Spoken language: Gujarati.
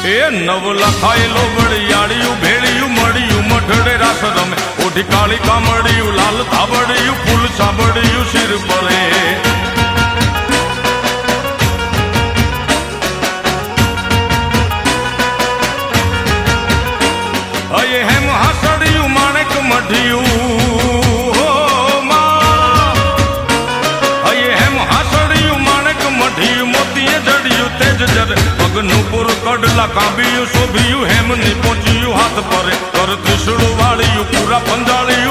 એ નવ લખાયેલો વડિયાળિયું ભેળિયું મળિયું મઢડે રાસ રમે ઓઢી કાળી કામડિયું લાલ ધાબડિયું ફૂલ સાબડિયું શિર પરે અયે હેમ હાસડિયું માણેક મઢિયું અયે હેમ હાસડિયું માણેક મઢિયું મોતીએ જડિયું તેજ જરે પગનું પુર કડલા કાંબિયું શોભિયું હેમની પહોંચ્યું હાથ પરે કર ત્રિશુળ વાળિયું પૂરા પંજાળિયું